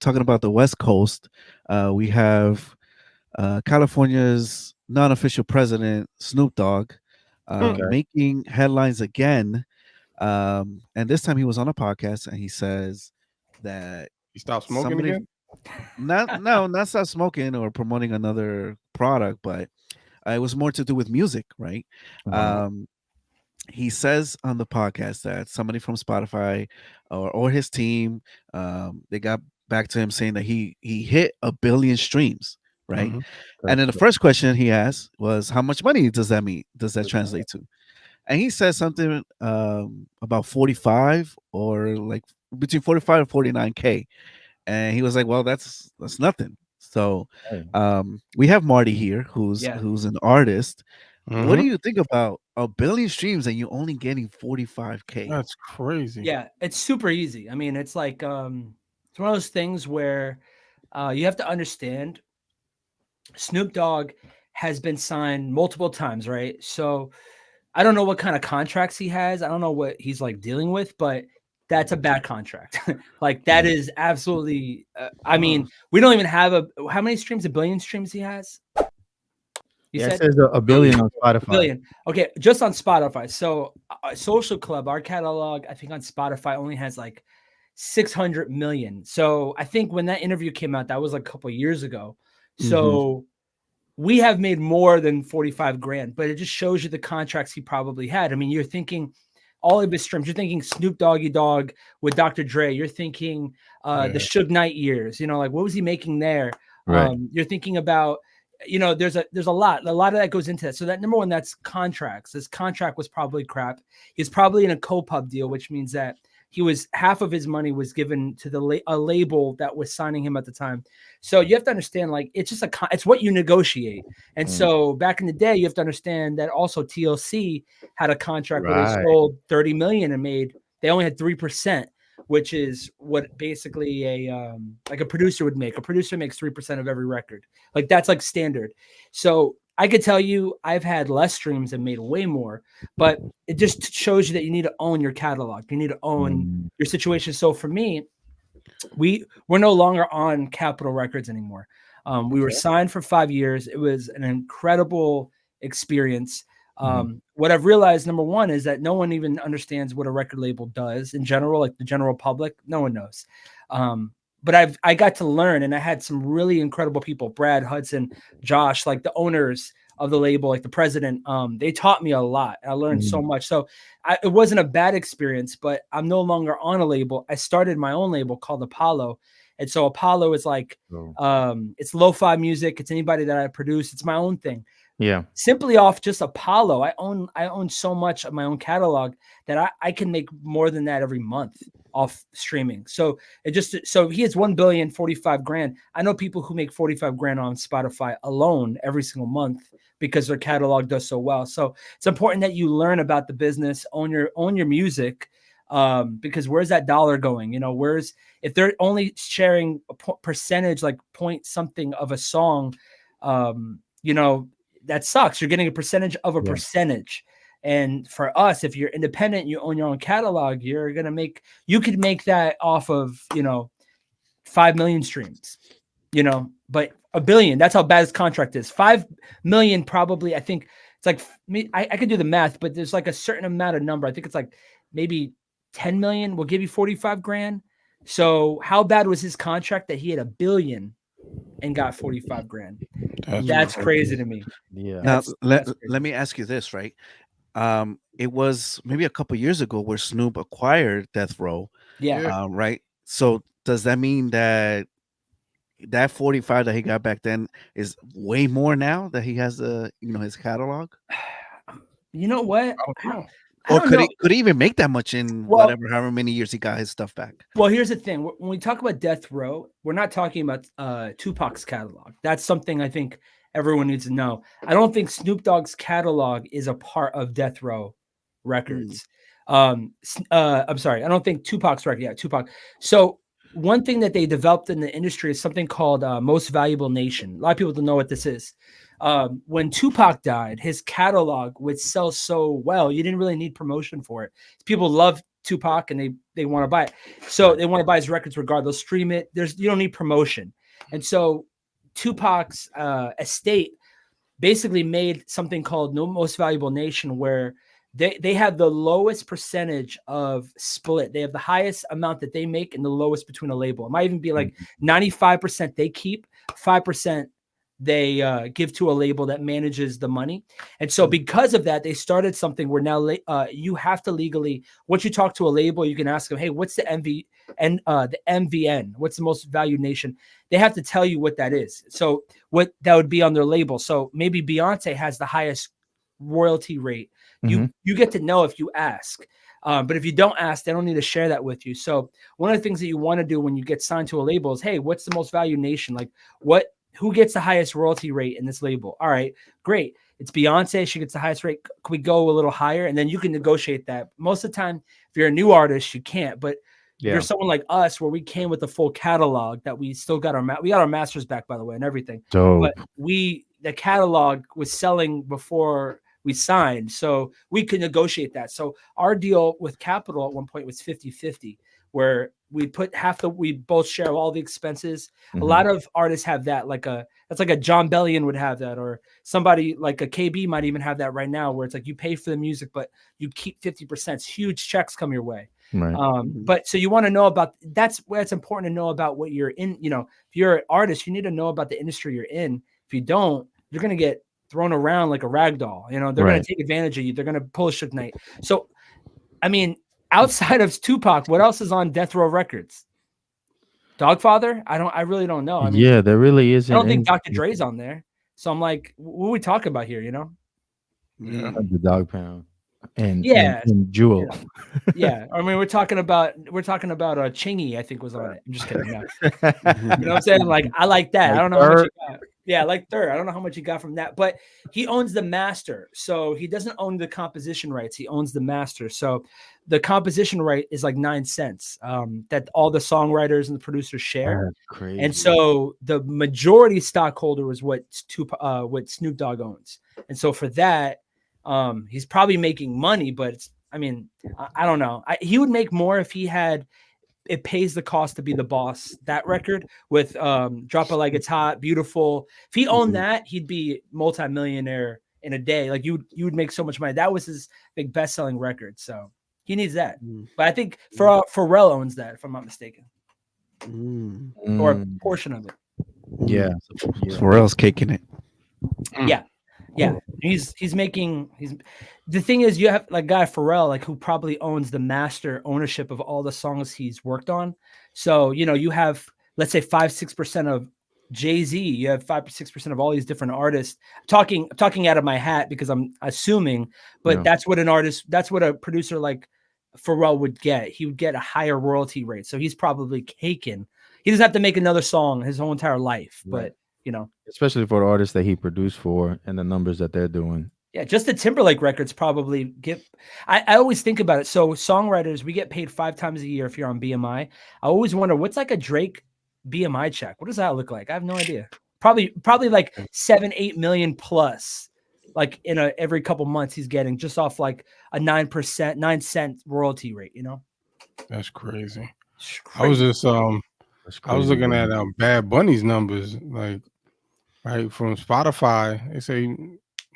talking about the West Coast, we have California's non-official president Snoop Dogg Okay. making headlines again, and this time he was on a podcast and he says that You stop smoking somebody again? not stop smoking or promoting another product, but it was more to do with music, right? Wow. Um, he says on the podcast that somebody from Spotify or his team, they got back to him saying that he hit 1 billion streams, right? Mhm. And That's then the first question he asked was, "How much money does that mean? Does that translate to?" And he said something about 45 or like between 45 and 49K, and he was like, "Well, that's nothing." So right. we have Marty here, who's Yeah. who's an artist. What do Mhm. you think about 1 billion streams and you only getting 45K? That's crazy. Yeah, it's super easy. I mean, it's like it's one of those things where you have to understand Snoop Dogg has been signed multiple times, right? So I don't know what kind of contracts he has. I don't know what he's like dealing with, but that's a bad contract. Like that is absolutely. I mean, we don't even have how many streams? 1 billion streams he has. You Yeah, it said says a billion on Spotify. billion. Okay, just on Spotify. So Social Club, our catalog, I think on Spotify only has like 600 million. So I think when that interview came out, that was like a couple of years ago. So we have made more than 45 grand, but it just shows you the contracts he probably had. I mean, you're thinking all of his streams. You're thinking Snoop Doggy Dogg with Dr. Dre. You're thinking the Suge Knight years. You know, like what was he making there? Right. You're thinking about, you know, there's a lot of that goes into that. So that number one, that's contracts. This contract was probably crap. He's probably in a co-pub deal, which means that he was half of his money was given to a label that was signing him at the time. So you have to understand, like, it's just it's what you negotiate. And so back in the day, you have to understand that also TLC had a contract where they Right. sold 30 million and they only had 3%, which is what basically like a producer would make. A producer makes 3% of every record. Like that's like standard. So I could tell you I've had less streams and made way more, but it just shows you that you need to own your catalog. You need to own your situation. So for me, we're no longer on Capitol Records anymore. We were signed for 5 years. It was an incredible experience. What I've realized, number one, is that no one even understands what a record label does in general, like the general public. No one knows. But I got to learn, and I had some really incredible people, Brad, Hudson, Josh, like the owners of the label, like the president. They taught me a lot. I learned so much. So it wasn't a bad experience, but I'm no longer on a label. I started my own label called Apollo. And so Apollo is like, it's lo-fi music. It's anybody that I produce. It's my own thing. Yeah. Simply off just Apollo, I own so much of my own catalog that I can make more than that every month off streaming. So he has 1 billion, 45 grand. I know people who make 45 grand on Spotify alone every single month because their catalog does so well. So it's important that you learn about the business, own your music, because where's that dollar going? You know, if they're only sharing a percentage, like point something of a song, you know, that sucks. You're getting a percentage of a percentage. And for us, if you're independent, you own your own catalog, you could make that off of, you know, 5 million streams, you know, but 1 billion, that's how bad his contract is. 5 million, probably, I think it's like, I could do the math, but there's like a certain amount of number. I think it's like maybe 10 million will give you 45 grand. So how bad was his contract that he had 1 billion and got 45 grand? That's crazy to me. Yeah. Now, That's let me ask you this, right? It was maybe a couple years ago where Snoop acquired Death Row, Yeah. right? So does that mean that 45 that he got back then is way more now that he has his catalog? You know what? I don't know. Or don't could know. he even make that much in however many years he got his stuff back? Well, here's the thing. When we talk about Death Row, we're not talking about Tupac's catalog. That's something I think everyone needs to know. I don't think Snoop Dogg's catalog is a part of Death Row Records. I'm sorry. I don't think Tupac's record. Yeah, Tupac. So one thing that they developed in the industry is something called Most Valuable Nation. A lot of people don't know what this is. When Tupac died, his catalog would sell so well, you didn't really need promotion for it. People loved Tupac and they want to buy it. So they want to buy his records regardless. Stream it. You don't need promotion. And so Tupac's estate basically made something called No Most Valuable Nation, where they have the lowest percentage of split. They have the highest amount that they make and the lowest between a label. It might even be like 95% they keep, 5% they give to a label that manages the money. And so because of that, they started something where now you have to legally, once you talk to a label, you can ask them, hey, what's the MVN? What's the most valued nation? They have to tell you what that is. So what that would be on their label. So maybe Beyonce has the highest royalty rate. You get to know if you ask. But if you don't ask, they don't need to share that with you. So one of the things that you want to do when you get signed to a label is, hey, what's the most valued nation? Like who gets the highest royalty rate in this label? All right, great. It's Beyonce. She gets the highest rate. Can we go a little higher? And then you can negotiate that. Most of the time, if you're a new artist, you can't. But if you're someone like us, where we came with a full catalog, that we still got we got our masters back, by the way, and everything. But the catalog was selling before we signed, so we could negotiate that. So our deal with Capitol at one point was 50-50, where we both share all the expenses. A lot of artists have that, that's like a John Bellion would have that, or somebody like a KB might even have that right now, where it's like you pay for the music, but you keep 50%. It's huge checks come your way. Right. But so you want to know about, that's where it's important to know about what you're in. You know, if you're an artist, you need to know about the industry you're in. If you don't, you're going to get thrown around like a rag doll. You know, they're going to take advantage of you. They're going to pull a Suge Knight. So, I mean, outside of Tupac, what else is on Death Row Records? Dogfather? I really don't know. I mean, there really isn't. I don't think Dr. Dre's on there. So I'm like, what are we talking about here? You know? Yeah. The Dog Pound and Jewel. Yeah. I mean, we're talking about Chingy, I think, was on it. I'm just kidding. No. You know what I'm saying? Like, I like that. I don't know how much he got. Yeah, like Third. I don't know how much he got from that, but he owns the master. So he doesn't own the composition rights. He owns the master. So the composition right is like 9 cents that all the songwriters and the producers share. That's crazy. And so the majority stockholder is what Snoop Dogg owns. And so for that, he's probably making money, but I don't know. He would make more if he had, it pays the cost to be the boss. That record with Drop It Like It's Hot, Beautiful. If he owned that, he'd be multimillionaire in a day. Like you would make so much money. That was his big best-selling record. So he needs that. But I think Pharrell owns that, if I'm not mistaken. Or a portion of it. Yeah. Pharrell's caking it. Yeah. He's making the thing is, you have like guy Pharrell, like, who probably owns the master ownership of all the songs he's worked on. So, you know, you have, let's say 5-6% of Jay-Z, you have 5-6% of all these different artists. Talking out of my hat because I'm assuming, but that's what a producer like Pharrell would get. He would get a higher royalty rate. So he's probably caking. He doesn't have to make another song his whole entire life, but you know, especially for the artists that he produced for and the numbers that they're doing. Yeah, just the Timberlake records probably get. I always think about it. So songwriters, we get paid 5 times a year if you're on BMI. I always wonder what's like a Drake BMI check. What does that look like? I have no idea. Probably like 7-8 million plus, like in every couple months he's getting just off like a 9 cent royalty rate. You know, that's crazy. I was just I was looking at Bad Bunny's numbers, like right from Spotify. They say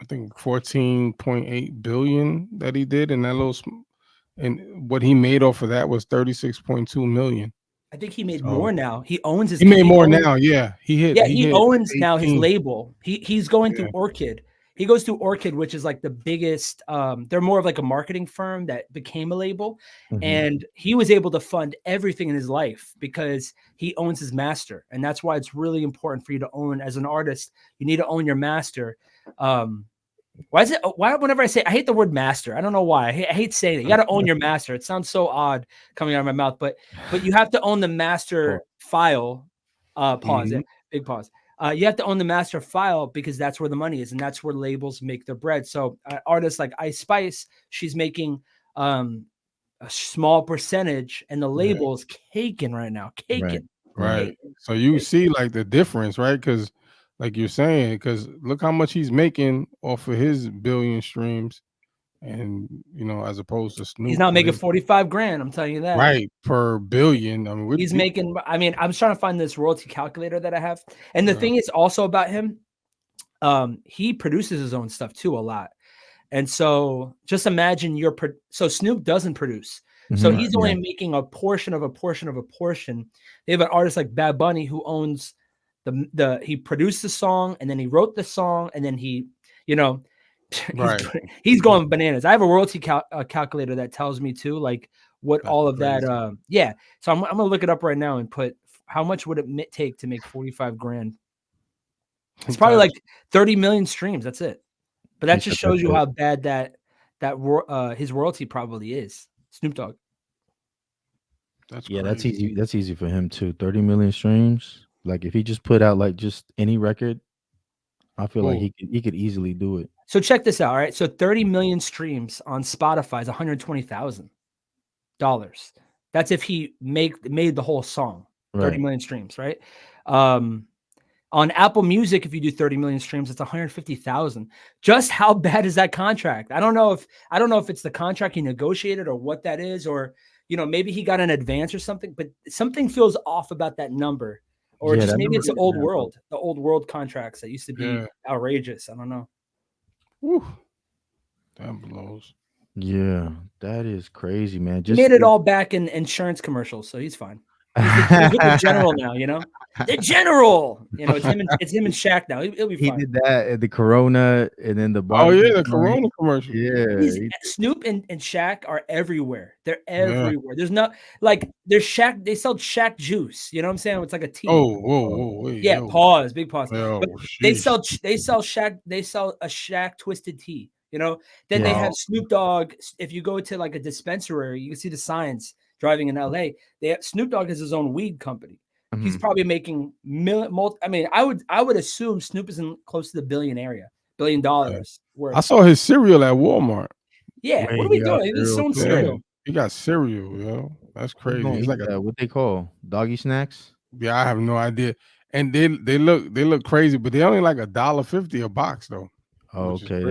I think 14.8 billion that he did, and that little, and what he made off of that was 36.2 million. I think he made more now. He owns his. He made more now. Yeah, he owns now his label. He's going through Orchid. He goes through Orchid, which is like the biggest. They're more of like a marketing firm that became a label, and he was able to fund everything in his life because he owns his master, and that's why it's really important for you to own as an artist. You need to own your master. Why whenever I say, I hate the word master, I don't know why. I hate saying it. You got to own your master. It sounds so odd coming out of my mouth, but you have to own the master file. Pause. Big pause. You have to own the master file because that's where the money is, and that's where labels make their bread. So artists like Ice Spice, she's making a small percentage, and the label's caking right now. Caking. Right. So you see like the difference, right? Because like you're saying, because look how much he's making off of his billion streams, and as opposed to Snoop, He's not making 45 grand. I'm telling you that. right per billion. I mean, He's making. I mean, I'm trying to find this royalty calculator that I have, and the thing is also about him. He produces his own stuff too a lot. And so just imagine so Snoop doesn't produce. So he's only making a portion of a portion of a portion. They have an artist like Bad Bunny who owns he produced the song and then he wrote the song and then he, he's going bananas. I have a royalty calculator that tells me too, like what all of that. Yeah. So I'm gonna look it up right now and put how much would it take to make 45 grand. It's probably like 30 million streams. That's it. But that just shows you how bad that his royalty probably is. Snoop Dogg. That's easy. That's easy for him too. 30 million streams. Like if he just put out like just any record, I feel like he could easily do it. So check this out. All right. So 30 million streams on Spotify is $120,000. That's if he made the whole song. 30 million streams, right? On Apple Music, if you do 30 million streams, it's 150,000. Just how bad is that contract? I don't know if it's the contract he negotiated or what that is, or maybe he got an advance or something, but something feels off about that number. Or just maybe it's the old world contracts that used to be outrageous. I don't know. Whew. That blows. Yeah, that is crazy, man. He made it all back in insurance commercials, so he's fine. He's with the general now, the general. It's him and Shaq now. He'll be fine. He did that at the Corona and then the the Corona commercial. Yeah, Snoop and Shaq are everywhere. They're everywhere. There's not like there's Shaq. They sell Shaq juice. You know what I'm saying? It's like a tea. Whoa, wait, yeah. Pause. Big pause. Yo, they sell Shaq. They sell a Shaq twisted tea. Then they have Snoop Dogg. If you go to like a dispensary, you can see the signs. Driving in LA, Snoop Dogg has his own weed company. Mm-hmm. He's probably making I would assume Snoop is in close to the $1 billion worth. I saw his cereal at Walmart. Yeah, what are we doing? He's selling cereal. He got cereal, yo. That's crazy. It's like what they call doggy snacks. Yeah, I have no idea. And they look crazy, but they only like $1.50 a box though. Oh, okay,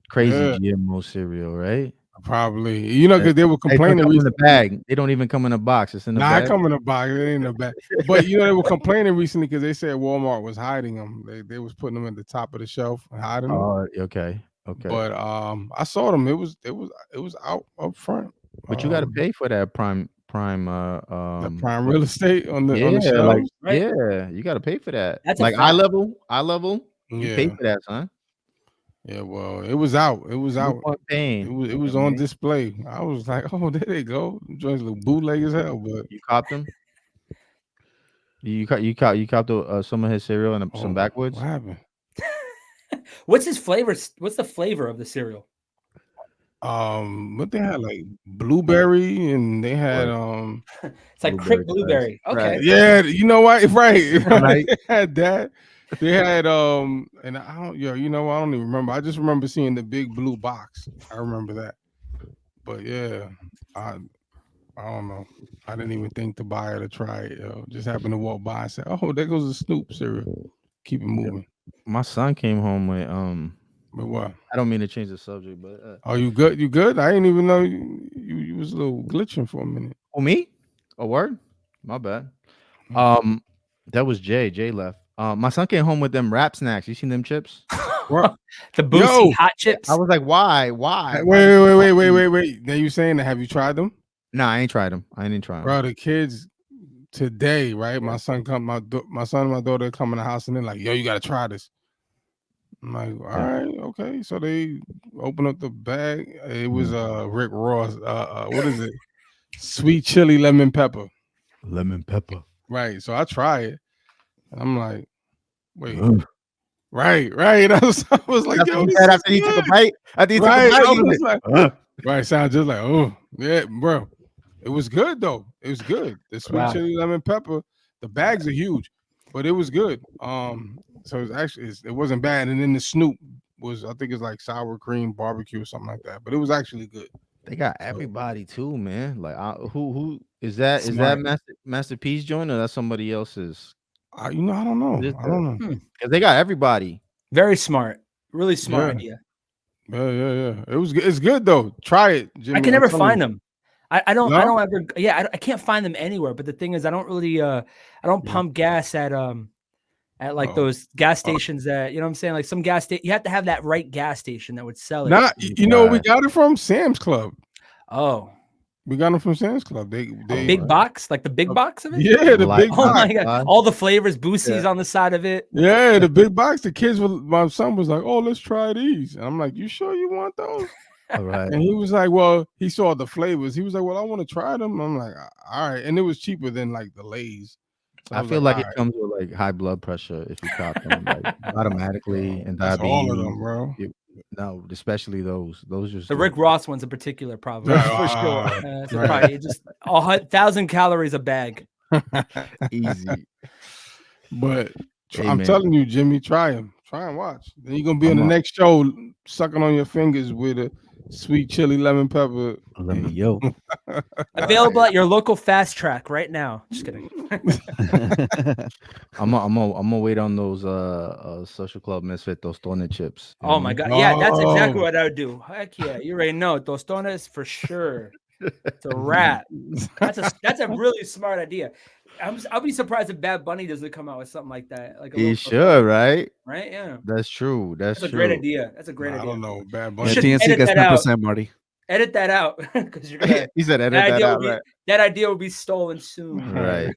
crazy GMO cereal, right? Probably, because they were complaining. They in the bag. They don't even come in a box. It's in the bag. I come in a box. It ain't in a bag. But they were complaining recently because they said Walmart was hiding them. They was putting them at the top of the shelf and hiding them. Oh, okay. But I saw them. It was out up front. But you got to pay for that prime the prime real estate on the shelf. Right? Yeah, you got to pay for that. That's like eye level. You pay for that, son. Yeah, well, it was out. It was out. It was on display. I was like, oh, there they go. Joints look bootleg as hell, but you caught them. You caught some of his cereal and some backwoods. What happened? What's his flavor? What's the flavor of the cereal? What they had like blueberry and they had it's like Crip blueberry. Okay. Right. Yeah, you know what? Right. They had that. They had and I don't I don't even remember. I just remember seeing the big blue box. I remember that. But yeah, I don't know. I didn't even think to buy it or try it. Just happened to walk by and say, "Oh, there goes the Snoop cereal." Keep it moving. My son came home with But what? I don't mean to change the subject, but oh, you good? You good? I didn't even know you was a little glitching for a minute. Oh, me? A word? My bad. That was Jay. Jay left. My son came home with them rap snacks. You seen them chips? The Boosie hot chips. I was like, why? Wait. Now you saying that? Have you tried them? No, I ain't tried them. I didn't try them. Bro, the kids today, right? My son and my daughter come in the house and they're like, yo, you got to try this. I'm like, all right, okay. So they open up the bag. It was Rick Ross. What is it? Sweet chili lemon pepper. Lemon pepper. Right. So I try it. And I'm like, wait. Right. I was like, yo, after he took a bite. Right. Sound just like, oh, yeah, bro. It was good though. It was good. The sweet chili lemon pepper. The bags are huge, but it was good. So it wasn't bad. And then the Snoop was, I think it's like sour cream barbecue or something like that. But it was actually good. They got everybody too, man. Like who is that? Smart. Is that Master P's joint or that's somebody else's? I don't know. I don't know. Because they got everybody. Very smart. Really smart idea. Yeah. It's good though. Try it, Jimmy. I can never find them. I don't No? ever. Yeah, I can't find them anywhere. But the thing is, I don't really. I don't pump gas at like those gas stations that, you know what I'm saying? Like some gas station, you have to have that right gas station that would sell it. Not, you know, we got it from Sam's Club. Oh, we got them from Sam's Club. They big box, like the big box of it. Yeah, the big box. Oh my god, all the flavors, Boosie's on the side of it. Yeah, the big box. The kids my son was like, "Oh, let's try these." And I'm like, "You sure you want those?" All right. And he was like, "Well," he saw the flavors. He was like, "Well, I want to try them." I'm like, "All right." And it was cheaper than like the Lay's. So I feel like it comes with like high blood pressure if you cop them like automatically and diabetes. All of them, bro. No, especially those. Those just the Rick Ross one's in particular, probably for sure. So probably just 1,000 calories a bag. Easy. But I'm telling you, Jimmy, try them. Try and watch. Then you're gonna be on the next show sucking on your fingers with a sweet chili lemon pepper. Yo. Available at your local Fast Track right now. Just kidding. I'm gonna wait on those Social Club Misfit tostones chips. Oh my god, yeah, that's exactly what I would do. Heck yeah, you already know tostones for sure. It's a wrap. That's a really smart idea. I'll be surprised if Bad Bunny doesn't come out with something like that. Like he should, right? Right? Yeah. That's true. That's a great idea. That's a great idea. I don't know, Bad Bunny. TNC gets 10%, Marty. Edit that out because you're gonna. He said edit that out. Right? That idea will be stolen soon. Right.